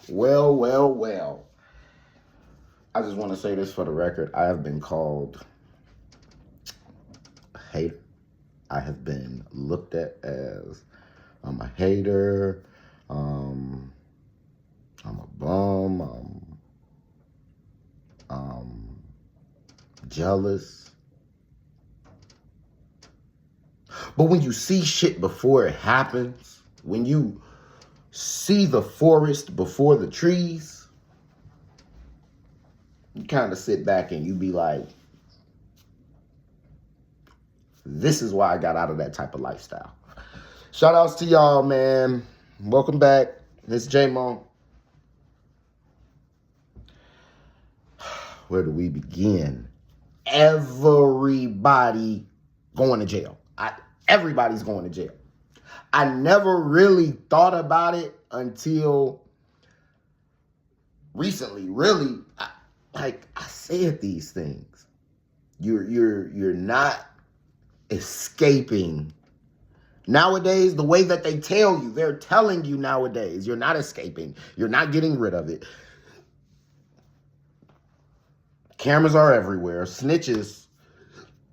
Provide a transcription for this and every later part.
Well. I just want to say this for the record. I have been called a hater. I have been looked at as I'm a hater. Um, I'm a bum. I'm jealous. But when you see shit before it happens, when you see the forest before the trees, you kind of sit back and you be like, this is why I got out of that type of lifestyle. Shout outs to y'all, man. Welcome back. It's J-Mo. Where do we begin? Everybody going to jail. Everybody's going to jail. I never really thought about it until recently. Really, I said these things. You're not escaping. Nowadays, the way that they tell you, they're telling you nowadays, you're not escaping. You're not getting rid of it. Cameras are everywhere. Snitches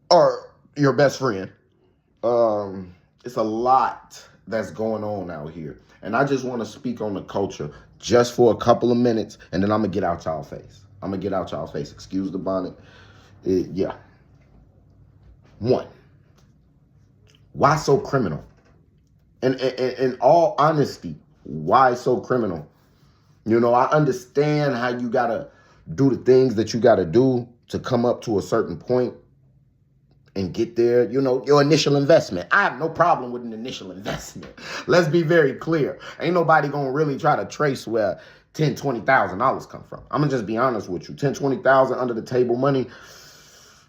are your best friend. It's a lot that's going on out here. And I just want to speak on the culture just for a couple of minutes, and then I'm going to get out y'all face. Excuse the bonnet. Yeah. One, why so criminal? And in all honesty, why so criminal? You know, I understand how you got to do the things that you got to do to come up to a certain point and get there, you know, your initial investment. I have no problem with an initial investment. Let's be very clear. Ain't nobody going to really try to trace where $10,000, $20,000 come from. I'm going to just be honest with you. $10,000, $20,000 under the table money,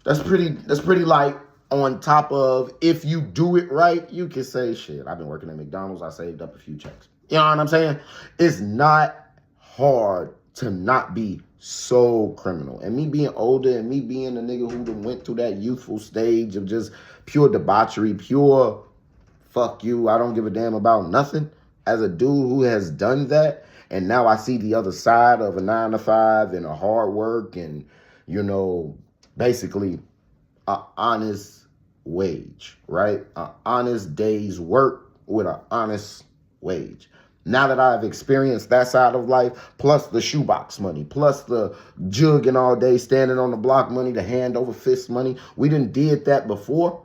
that's pretty light. On top of, if you do it right, you can say, shit, I've been working at McDonald's. I saved up a few checks. You know what I'm saying? It's not hard to not be so criminal. And me being older and me being a nigga who went through that youthful stage of just pure debauchery, pure fuck you, I don't give a damn about nothing. As a dude who has done that, and now I see the other side of a 9-to-5 and a hard work and, you know, basically an honest wage, right? An honest day's work with an honest wage. Now that I've experienced that side of life, plus the shoebox money, plus the jugging all day, standing on the block money, the hand over fist money, we done did that before,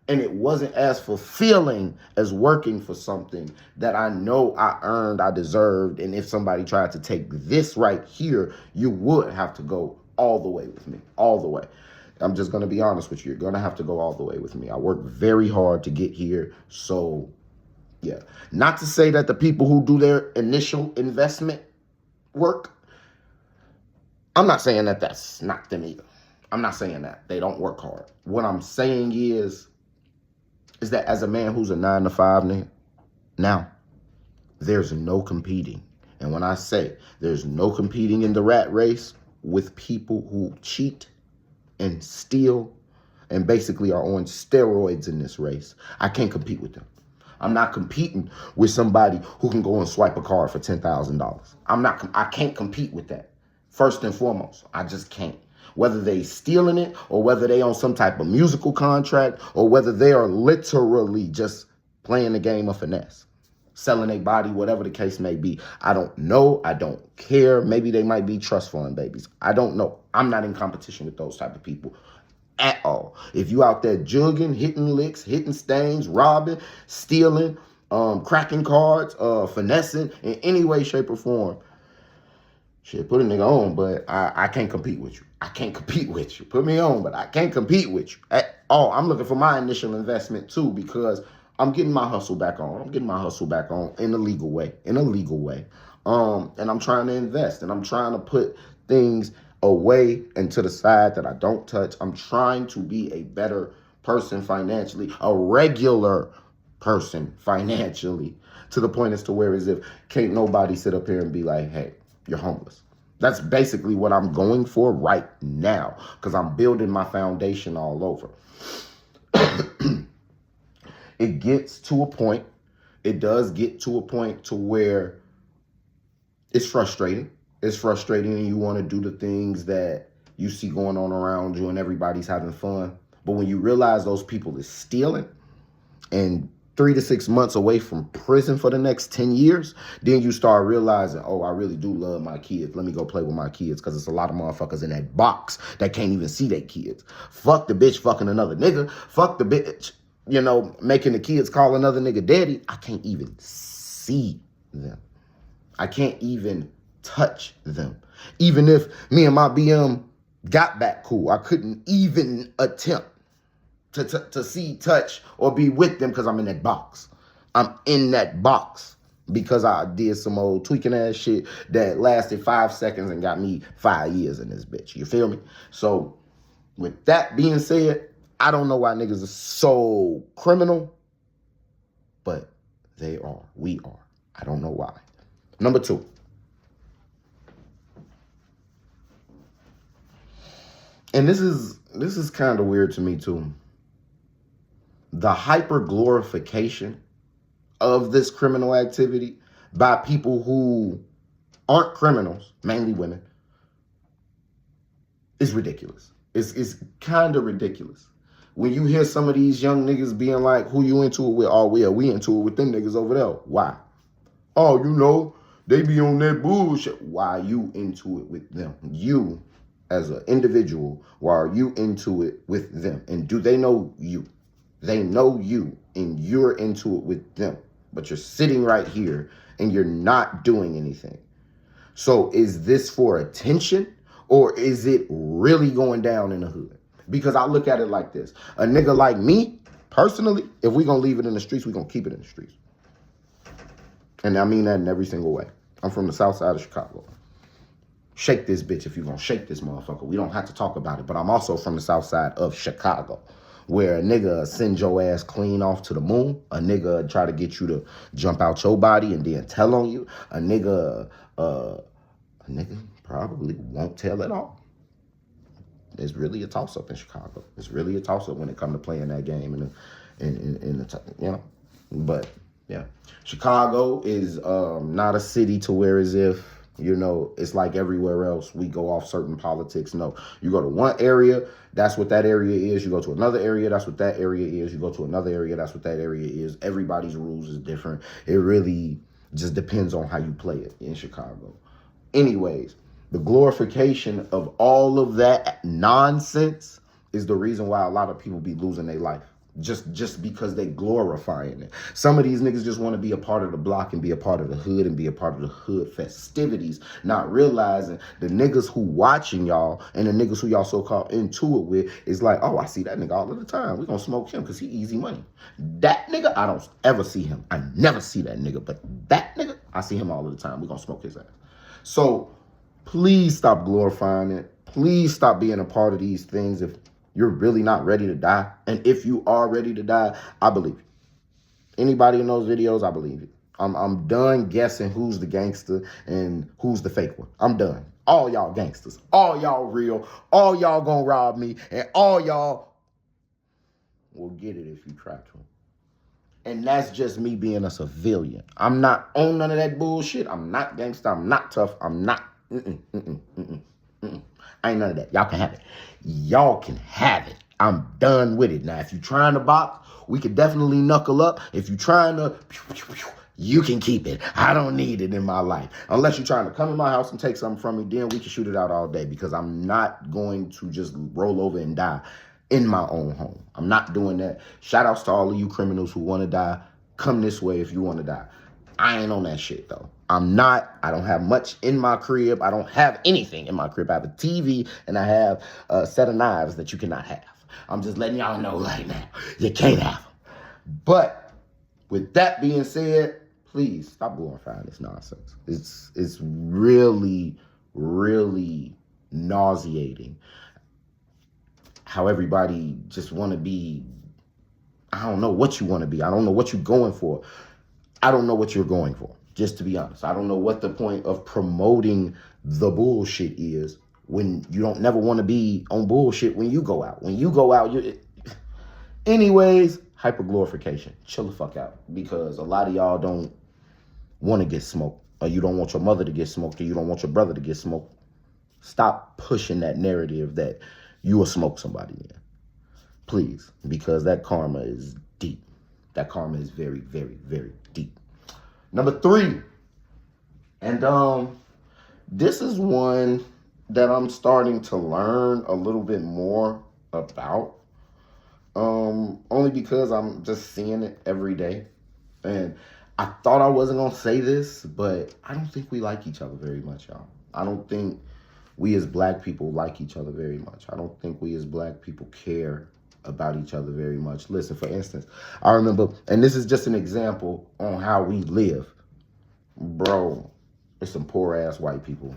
and it wasn't as fulfilling as working for something that I know I earned, I deserved, and if somebody tried to take this right here, you would have to go all the way with me, all the way. I'm just going to be honest with you. You're going to have to go all the way with me. I worked very hard to get here. So, yeah. Not to say that the people who do their initial investment work, I'm not saying that that's not them either. I'm not saying that. They don't work hard. What I'm saying is that as a man who's a 9-to-5 now, there's no competing. And when I say there's no competing in the rat race with people who cheat and steal and basically are on steroids in this race, I can't compete with them. I'm not competing with somebody who can go and swipe a card for $10,000. I can't compete with that. First and foremost, I just can't. Whether they stealing it or whether they on some type of musical contract or whether they are literally just playing the game of finesse, selling their body, whatever the case may be. I don't know. I don't care. Maybe they might be trust fund babies. I don't know. I'm not in competition with those type of people at all. If you out there jugging, hitting licks, hitting stains, robbing, stealing, cracking cards, finessing in any way, shape, or form, shit, put a nigga on, but I can't compete with you. I can't compete with you. Put me on, but I can't compete with you at all. I'm looking for my initial investment too, because I'm getting my hustle back on. I'm getting my hustle back on in a legal way, and I'm trying to invest, and I'm trying to put things away and to the side that I don't touch. I'm trying to be a better person financially, a regular person financially, to the point as to where as if can't nobody sit up here and be like, hey, you're homeless. That's basically what I'm going for right now, because I'm building my foundation all over. It does get to a point to where It's frustrating. It's frustrating, and you want to do the things that you see going on around you and everybody's having fun. But when you realize those people is stealing and 3 to 6 months away from prison for the next 10 years, then you start realizing, oh, I really do love my kids. Let me go play with my kids, because it's a lot of motherfuckers in that box that can't even see their kids. Fuck the bitch fucking another nigga. Fuck the bitch, making the kids call another nigga daddy. I can't even see them. I can't even touch them. Even if me and my BM got back cool, I couldn't even attempt to see, touch, or be with them because I'm in that box. I'm in that box because I did some old tweaking ass shit that lasted 5 seconds and got me 5 years in this bitch. You feel me? So with that being said, I don't know why niggas are so criminal, but they are. We are. I don't know why. Number 2. And this is kind of weird to me too. The hyper glorification of this criminal activity by people who aren't criminals, mainly women, is ridiculous. It's kind of ridiculous. When you hear some of these young niggas being like, who you into it with? Oh, we into it with them niggas over there. Why? Oh, they be on that bullshit. Why are you into it with them? You, as an individual, why are you into it with them? And do they know you? They know you, and you're into it with them. But you're sitting right here, and you're not doing anything. So is this for attention, or is it really going down in the hood? Because I look at it like this. A nigga like me, personally, if we going to leave it in the streets, we going to keep it in the streets. And I mean that in every single way. I'm from the south side of Chicago. Shake this bitch if you're going to shake this motherfucker. We don't have to talk about it. But I'm also from the south side of Chicago, where a nigga send your ass clean off to the moon. A nigga try to get you to jump out your body and then tell on you. A nigga probably won't tell at all. It's really a toss-up in Chicago. It's really a toss-up when it comes to playing that game But yeah, Chicago is not a city to where as if, it's like everywhere else we go off certain politics. No, you go to one area, that's what that area is. You go to another area, that's what that area is. You go to another area, that's what that area is. Everybody's rules is different. It really just depends on how you play it in Chicago. Anyways, the glorification of all of that nonsense is the reason why a lot of people be losing their life. Just because they glorifying it. Some of these niggas just want to be a part of the block and be a part of the hood and be a part of the hood festivities, not realizing the niggas who watching y'all and the niggas who y'all so-called into it with is like, oh, I see that nigga all of the time. We gonna smoke him because he easy money. That nigga, I don't ever see him. I never see that nigga. But that nigga, I see him all of the time. We gonna smoke his ass. So please stop glorifying it. Please stop being a part of these things if you're really not ready to die. And if you are ready to die, I believe you. Anybody in those videos, I believe it. I'm done guessing who's the gangster and who's the fake one. I'm done. All y'all gangsters. All y'all real. All y'all gonna rob me. And all y'all will get it if you try to. And that's just me being a civilian. I'm not on none of that bullshit. I'm not gangster. I'm not tough. I'm not. I ain't none of that. Y'all can have it. Y'all can have it. I'm done with it. Now, if you're trying to box, we could definitely knuckle up. If you're trying to, you can keep it. I don't need it in my life. Unless you're trying to come in my house and take something from me, then we can shoot it out all day, because I'm not going to just roll over and die in my own home. I'm not doing that. Shout outs to all of you criminals who want to die. Come this way if you want to die. I ain't on that shit, though. I'm not. I don't have much in my crib. I don't have anything in my crib. I have a TV and I have a set of knives that you cannot have. I'm just letting y'all know right now. You can't have them. But with that being said, please stop glorifying this nonsense. It's really, really nauseating how everybody just want to be. I don't know what you want to be. I don't know what you're going for. I don't know what you're going for, just to be honest. I don't know what the point of promoting the bullshit is when you don't never want to be on bullshit when you go out. When you go out, anyways, hyperglorification. Chill the fuck out, because a lot of y'all don't want to get smoked. or you don't want your mother to get smoked, or you don't want your brother to get smoked. Stop pushing that narrative that you will smoke somebody in. Please, because that karma is deep. That karma is very, very, very deep. Number 3, and this is one that I'm starting to learn a little bit more about. Only because I'm just seeing it every day. And I thought I wasn't gonna say this, but I don't think we like each other very much, y'all. I don't think we as black people like each other very much. I don't think we as black people care about each other very much. Listen, for instance, I remember, and this is just an example on how we live. Bro, there's some poor ass white people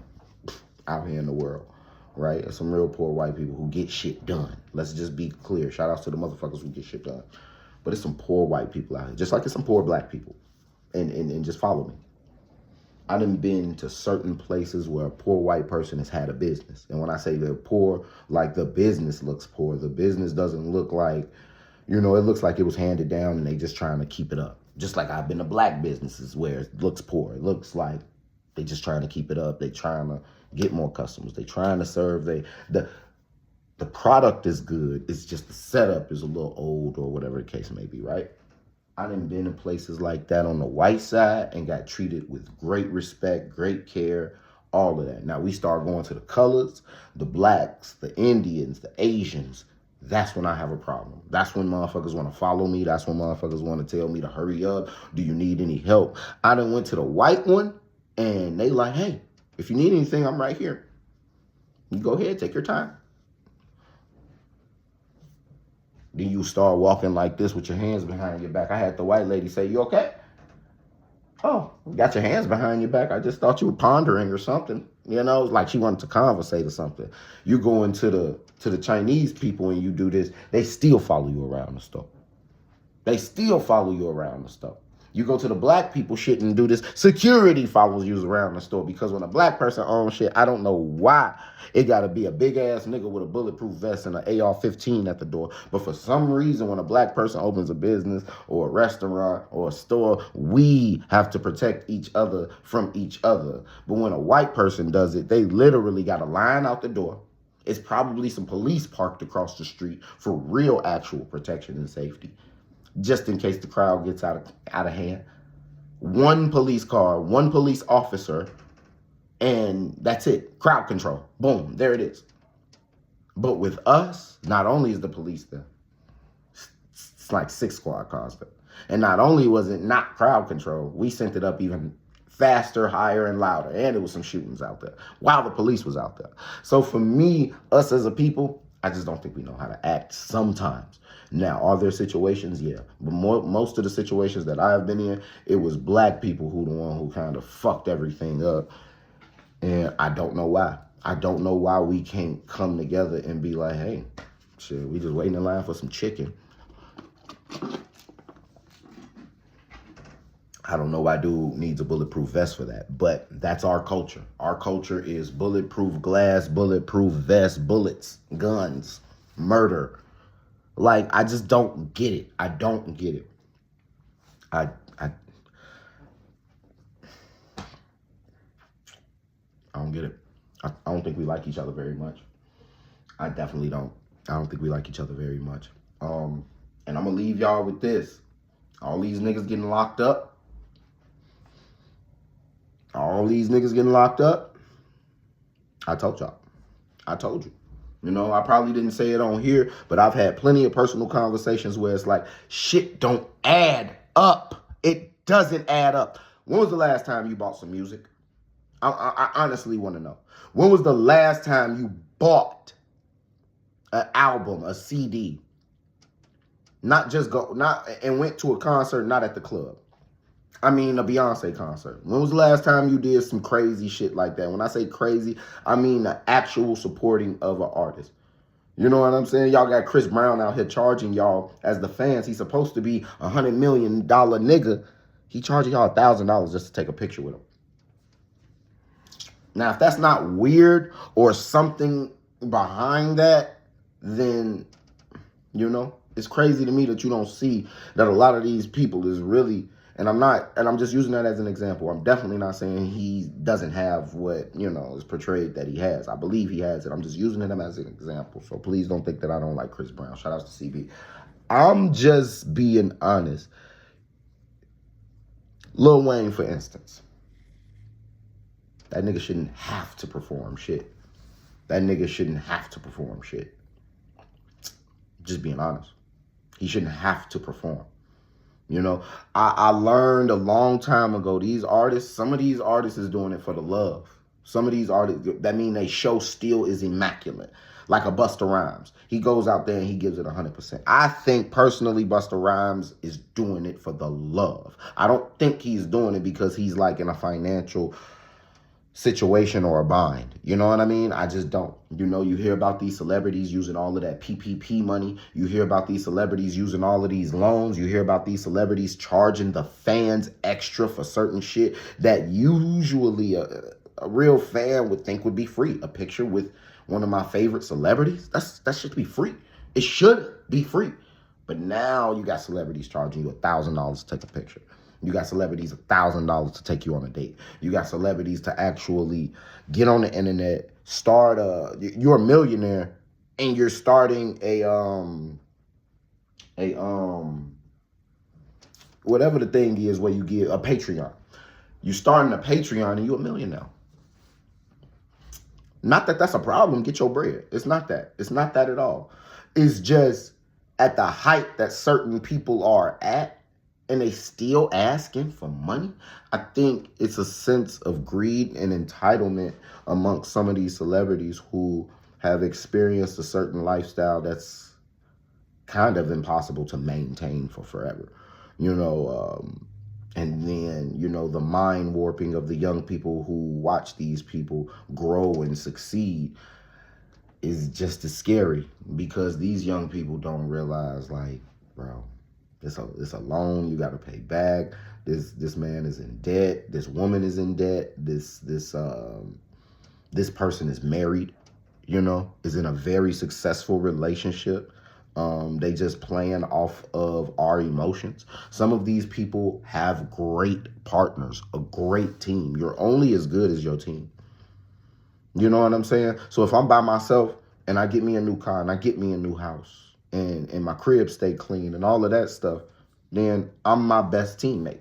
out here in the world, right? There's some real poor white people who get shit done. Let's just be clear. Shout outs to the motherfuckers who get shit done. But it's some poor white people out here, just like it's some poor black people. And just follow me. I done been to certain places where a poor white person has had a business. And when I say they're poor, like the business looks poor. The business doesn't look like, it looks like it was handed down and they just trying to keep it up. Just like I've been to black businesses where it looks poor. It looks like they just trying to keep it up. They trying to get more customers. They trying to serve. The product is good. It's just the setup is a little old or whatever the case may be, right? I done been in places like that on the white side and got treated with great respect, great care, all of that. Now we start going to the colors, the blacks, the Indians, the Asians. That's when I have a problem. That's when motherfuckers want to follow me. That's when motherfuckers want to tell me to hurry up. Do you need any help? I done went to the white one and they like, hey, if you need anything, I'm right here. You go ahead, take your time. Then you start walking like this with your hands behind your back. I had the white lady say, you okay? Oh, you got your hands behind your back. I just thought you were pondering or something. Like she wanted to conversate or something. You go into the Chinese people and you do this, they still follow you around the store. They still follow you around the store. You go to the black people shit and do this, security follows you around the store, because when a black person owns shit, I don't know why it got to be a big ass nigga with a bulletproof vest and an AR-15 at the door. But for some reason, when a black person opens a business or a restaurant or a store, we have to protect each other from each other. But when a white person does it, they literally got a line out the door. It's probably some police parked across the street for real actual protection and safety, just in case the crowd gets out of hand. One police car, one police officer, and that's it. Crowd control. Boom, there it is. But with us, not only is the police there, it's like 6 squad cars there. And not only was it not crowd control, we sent it up even faster, higher, and louder. And there was some shootings out there while the police was out there. So for me, us as a people, I just don't think we know how to act sometimes. Now, are there situations? Yeah. But most of the situations that I've been in, it was black people who the one who kind of fucked everything up. And I don't know why. I don't know why we can't come together and be like, hey, shit, we just waiting in line for some chicken. I don't know why dude needs a bulletproof vest for that, but that's our culture. Our culture is bulletproof glass, bulletproof vest, bullets, guns, murder. Like, I just don't get it. I don't get it. I don't get it. I don't think we like each other very much. I definitely don't. I don't think we like each other very much. And I'm gonna leave y'all with this. All these niggas getting locked up. All these niggas getting locked up. I told y'all. I told you. I probably didn't say it on here, but I've had plenty of personal conversations where it's like, shit don't add up. It doesn't add up. When was the last time you bought some music? I honestly want to know. When was the last time you bought an album, a CD? Not and went to a concert, not at the club. I mean, a Beyonce concert. When was the last time you did some crazy shit like that? When I say crazy, I mean the actual supporting of an artist. You know what I'm saying? Y'all got Chris Brown out here charging y'all as the fans. He's supposed to be $100 million nigga. He charging y'all $1,000 just to take a picture with him. Now, if that's not weird or something behind that, then, it's crazy to me that you don't see that a lot of these people is really, And I'm just using that as an example. I'm definitely not saying he doesn't have what, is portrayed that he has. I believe he has it. I'm just using him as an example. So please don't think that I don't like Chris Brown. Shout out to CB. I'm just being honest. Lil Wayne, for instance. That nigga shouldn't have to perform shit. That nigga shouldn't have to perform shit. Just being honest. He shouldn't have to perform. I learned a long time ago, some of these artists is doing it for the love. Some of these artists, that mean they show still is immaculate. Like a Busta Rhymes. He goes out there and he gives it 100%. I think personally Busta Rhymes is doing it for the love. I don't think he's doing it because he's like in a financial situation or a bind. You know what I mean? I just don't. You hear about these celebrities using all of that PPP money. You hear about these celebrities using all of these loans. You hear about these celebrities charging the fans extra for certain shit that usually a real fan would think would be free. A picture with one of my favorite celebrities, that should be free. It should be free. But now you got celebrities charging you $1,000 to take a picture. You got celebrities $1,000 to take you on a date. You got celebrities to actually get on the internet, you're a millionaire and you're starting whatever the thing is where you give a Patreon. You starting a Patreon and you're a millionaire. Not that that's a problem. Get your bread. It's not that. It's not that at all. It's just at the height that certain people are at, and they still asking for money. I think it's a sense of greed and entitlement amongst some of these celebrities who have experienced a certain lifestyle that's kind of impossible to maintain for forever. And then, the mind warping of the young people who watch these people grow and succeed is just as scary, because these young people don't realize, like, bro, it's a loan you got to pay back. This man is in debt. This woman is in debt. This person is married, is in a very successful relationship. They just playing off of our emotions. Some of these people have great partners, a great team. You're only as good as your team. You know what I'm saying? So if I'm by myself and I get me a new car and I get me a new house, and my crib stay clean and all of that stuff, then I'm my best teammate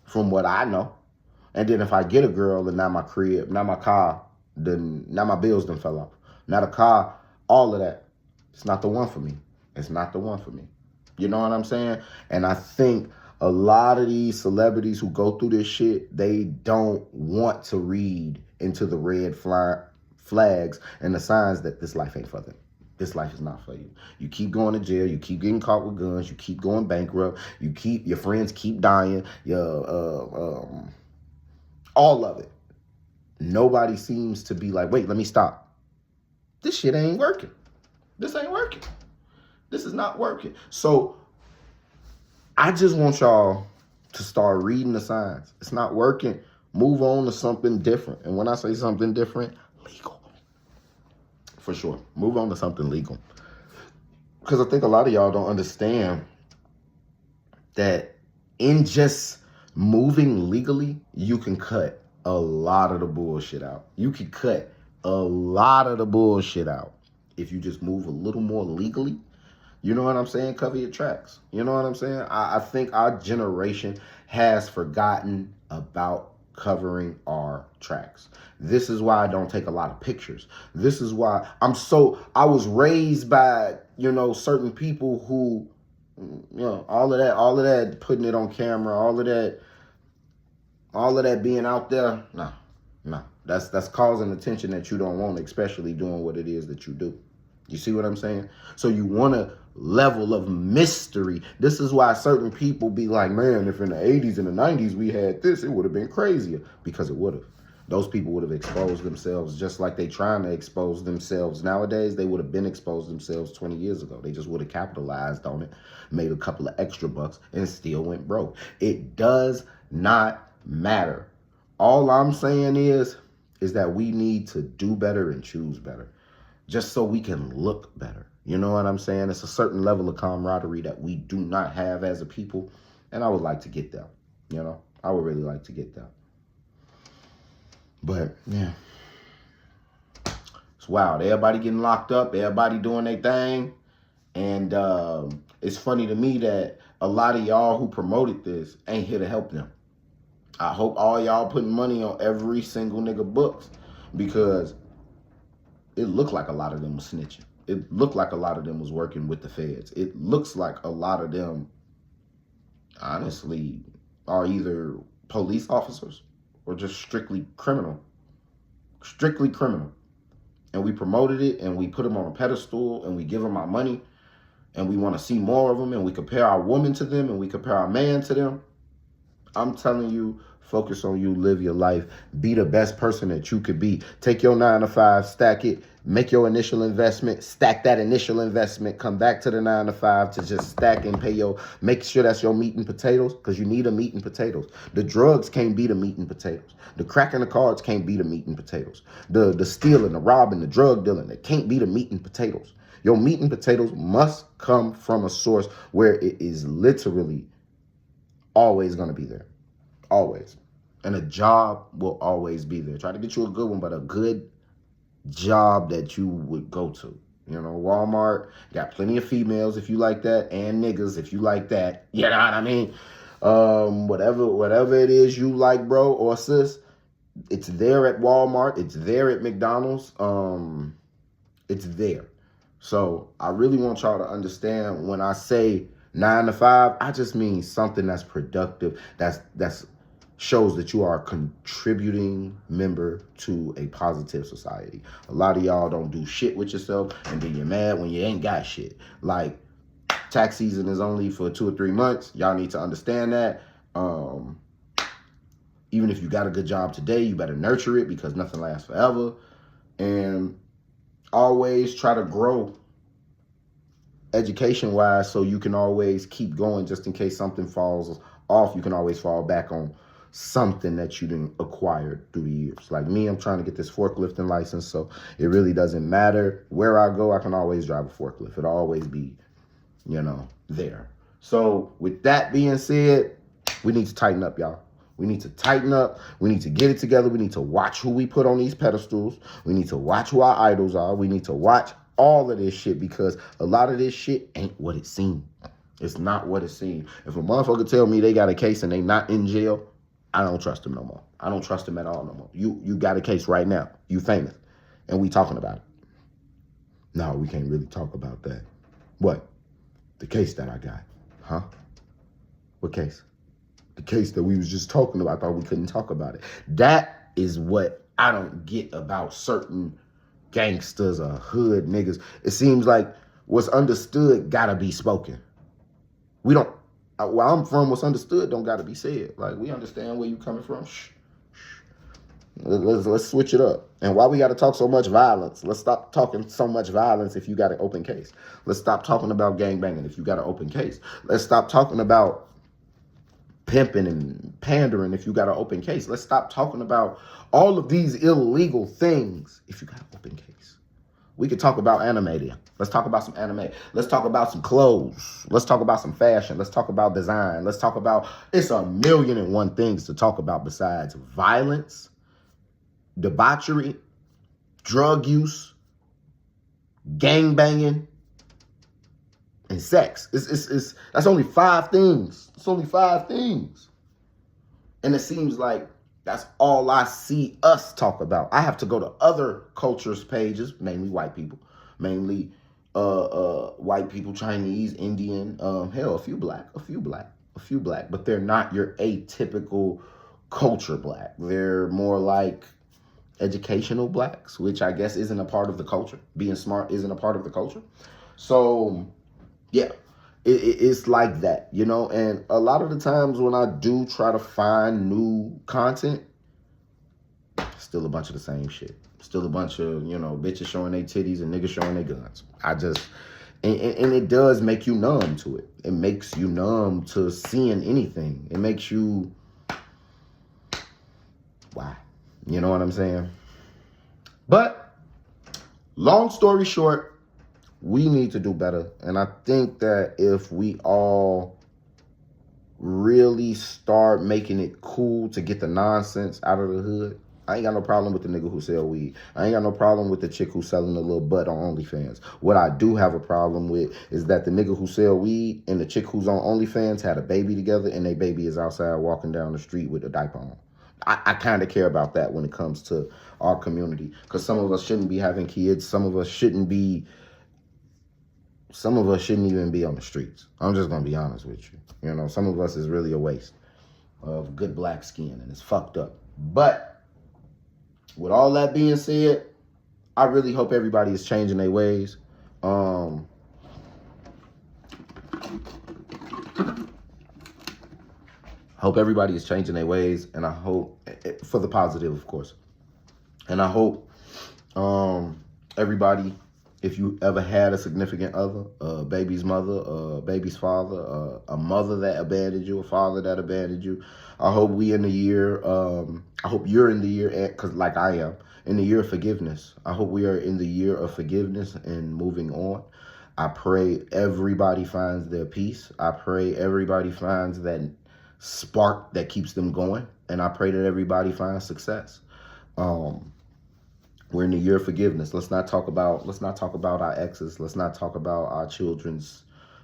from what I know. And then if I get a girl and now my crib, now my car, then now my bills done fell off. Now the car, all of that, it's not the one for me. It's not the one for me. You know what I'm saying? And I think a lot of these celebrities who go through this shit, they don't want to read into the red flags and the signs that this life ain't for them. This life is not for you. You keep going to jail. You keep getting caught with guns. You keep going bankrupt. Your friends keep dying. All of it. Nobody seems to be like, wait, let me stop. This shit ain't working. This ain't working. This is not working. So I just want y'all to start reading the signs. It's not working. Move on to something different. And when I say something different, legal. For sure. Move on to something legal. Because I think a lot of y'all don't understand that in just moving legally, you can cut a lot of the bullshit out. You can cut a lot of the bullshit out if you just move a little more legally. You know what I'm saying? Cover your tracks. You know what I'm saying? I think our generation has forgotten about covering our tracks. This is why I don't take a lot of pictures. This is why I was raised by, certain people who, all of that putting it on camera, all of that being out there. No. That's causing attention that you don't want, especially doing what it is that you do. You see what I'm saying? So you want a level of mystery. This is why certain people be like, man, if in the 80s and the 90s we had this, it would have been crazier. Because it would have. Those people would have exposed themselves just like they trying to expose themselves nowadays. They would have been exposed themselves 20 years ago. They just would have capitalized on it, made a couple of extra bucks, and still went broke. It does not matter. All I'm saying is that we need to do better and choose better, just so we can look better. You know what I'm saying? It's a certain level of camaraderie that we do not have as a people, and I would like to get there. You know, I would really like to get that. But yeah, it's wild. Everybody getting locked up. Everybody doing their thing. And it's funny to me that a lot of y'all who promoted this ain't here to help them. I hope all y'all putting money on every single nigga books, because it looked like a lot of them was snitching. It looked like a lot of them was working with the feds. It looks like a lot of them, honestly, are either police officers or just strictly criminal. Strictly criminal. And we promoted it, and we put them on a pedestal, and we give them our money, and we want to see more of them, and we compare our woman to them, and we compare our man to them. I'm telling you, focus on you, live your life, be the best person that you could be. Take your 9 to 5, stack it, make your initial investment, stack that initial investment, come back to the 9 to 5 to just stack and pay make sure that's your meat and potatoes, because you need a meat and potatoes. The drugs can't be the meat and potatoes. The crack and the cards can't be the meat and potatoes. The stealing, the robbing, the drug dealing, it can't be the meat and potatoes. Your meat and potatoes must come from a source where it is literally always going to be there. Always. And a job will always be there. Try to get you a good one, but a good job that you would go to. You know, Walmart got plenty of females if you like that, and niggas if you like that. You know what I mean? Whatever it is you like, bro or sis, it's there at Walmart. It's there at McDonald's. It's there. So I really want y'all to understand, when I say 9 to 5, I just mean something that's productive, that's shows that you are a contributing member to a positive society. A lot of y'all don't do shit with yourself, and then you're mad when you ain't got shit. Like, tax season is only for 2 or 3 months. Y'all need to understand that. Even if you got a good job today, you better nurture it, because nothing lasts forever. And always try to grow education-wise, so you can always keep going, just in case something falls off. You can always fall back on something that you didn't acquire through the years. Like me, I'm trying to get this forklifting license, so it really doesn't matter where I go. I can always drive a forklift. It'll always be, there. So with that being said, we need to tighten up, y'all. We need to tighten up. We need to get it together. We need to watch who we put on these pedestals. We need to watch who our idols are. We need to watch all of this shit, because a lot of this shit ain't what it seems. It's not what it seems. If a motherfucker tell me they got a case and they not in jail, I don't trust them no more. I don't trust them at all no more. You got a case right now. You famous. And we talking about it. No, we can't really talk about that. What? The case that I got. Huh? What case? The case that we was just talking about. I thought we couldn't talk about it. That is what I don't get about certain gangsters or hood niggas. It seems like what's understood gotta be spoken. We don't, where I'm from, what's understood don't gotta be said. Like, we understand where you coming from. Shh. Let's switch it up. And why we gotta talk so much violence? Let's stop talking so much violence if you got an open case. Let's stop talking about gangbanging if you got an open case. Let's stop talking about pimping and pandering if you got an open case. Let's stop talking about all of these illegal things if you got an open case. We could talk about anime. Let's talk about some anime. Let's talk about some clothes. Let's talk about some fashion. Let's talk about design. Let's talk about, it's 1,000,001 things to talk about besides violence, debauchery, drug use, gang banging, and sex. That's only 5 things. It's only 5 things. And it seems like that's all I see us talk about. I have to go to other cultures' pages, mainly white people, white people, Chinese, Indian, hell, a few black, but they're not your atypical culture black. They're more like educational blacks, which I guess isn't a part of the culture. Being smart isn't a part of the culture. So yeah, it's like that, and a lot of the times when I do try to find new content, still a bunch of the same shit. Still a bunch of, bitches showing their titties and niggas showing their guns. And it does make you numb to it. It makes you numb to seeing anything. It makes you, why? You know what I'm saying? But long story short, we need to do better. And I think that if we all really start making it cool to get the nonsense out of the hood, I ain't got no problem with the nigga who sell weed. I ain't got no problem with the chick who's selling a little butt on OnlyFans. What I do have a problem with is that the nigga who sell weed and the chick who's on OnlyFans had a baby together and their baby is outside walking down the street with a diaper on. I kind of care about that when it comes to our community, because some of us shouldn't be having kids. Some of us shouldn't even be on the streets. I'm just going to be honest with you. You know, some of us is really a waste of good black skin, and it's fucked up. But with all that being said, I really hope everybody is changing their ways. Hope everybody is changing their ways, and I hope, for the positive, of course. And I hope everybody, if you ever had a significant other, a baby's mother, a baby's father, a mother that abandoned you, a father that abandoned you, I hope we in the year, I hope you're in the year, because like I am, in the year of forgiveness. I hope we are in the year of forgiveness and moving on. I pray everybody finds their peace. I pray everybody finds that spark that keeps them going. And I pray that everybody finds success. We're in the year of forgiveness. Let's not talk about our exes. Let's not talk about our children's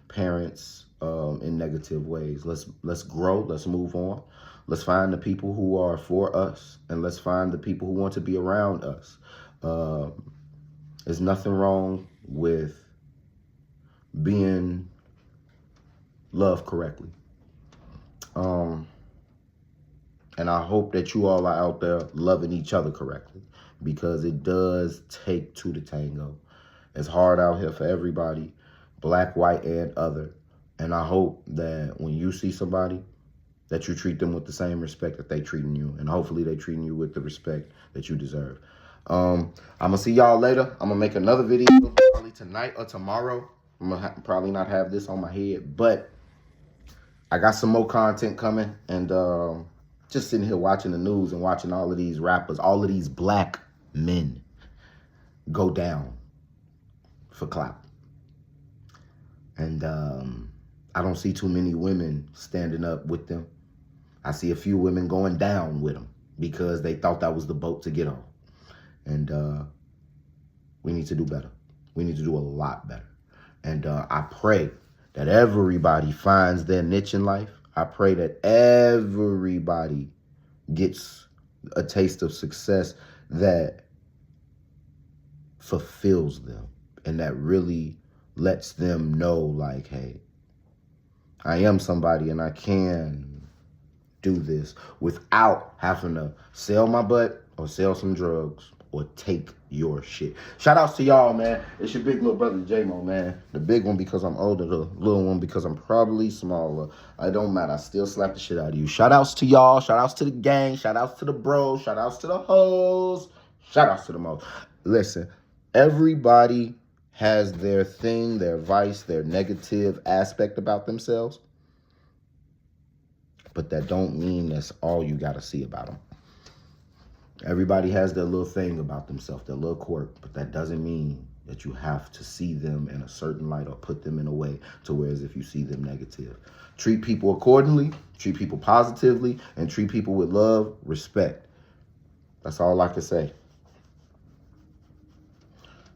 parents in negative ways. Let's grow. Let's move on. Let's find the people who are for us, and let's find the people who want to be around us. There's nothing wrong with being loved correctly. And I hope that you all are out there loving each other correctly, because it does take two to tango. It's hard out here for everybody, black, white, and other. And I hope that when you see somebody, that you treat them with the same respect that they treating you. And hopefully they treating you with the respect that you deserve. I'm going to see y'all later. I'm going to make another video probably tonight or tomorrow. I'm going to probably not have this on my head, but I got some more content coming. And just sitting here watching the news and watching all of these rappers, all of these black men go down for clout. And I don't see too many women standing up with them. I see a few women going down with them because they thought that was the boat to get on. And we need to do better. We need to do a lot better. And I pray that everybody finds their niche in life. I pray that everybody gets a taste of success that fulfills them and that really lets them know, like, hey, I am somebody and I can do this without having to sell my butt or sell some drugs or take your shit. Shout outs to y'all, man. It's your big little brother, J-Mo, man. The big one because I'm older, the little one because I'm probably smaller. It don't matter. I still slap the shit out of you. Shout outs to y'all. Shout outs to the gang. Shout outs to the bros. Shout outs to the hoes. Shout outs to the most. Listen, everybody has their thing, their vice, their negative aspect about themselves. But that don't mean that's all you got to see about them. Everybody has their little thing about themselves, their little quirk, but that doesn't mean that you have to see them in a certain light or put them in a way to where as if you see them negative. Treat people accordingly, treat people positively, and treat people with love, respect. That's all I can say.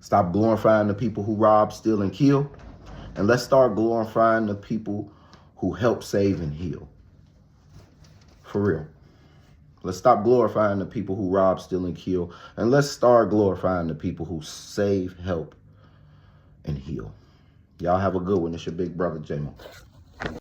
Stop glorifying the people who rob, steal, and kill, and let's start glorifying the people who help save and heal. For real. Let's stop glorifying the people who rob, steal, and kill. And let's start glorifying the people who save, help, and heal. Y'all have a good one. It's your big brother, J-Mo.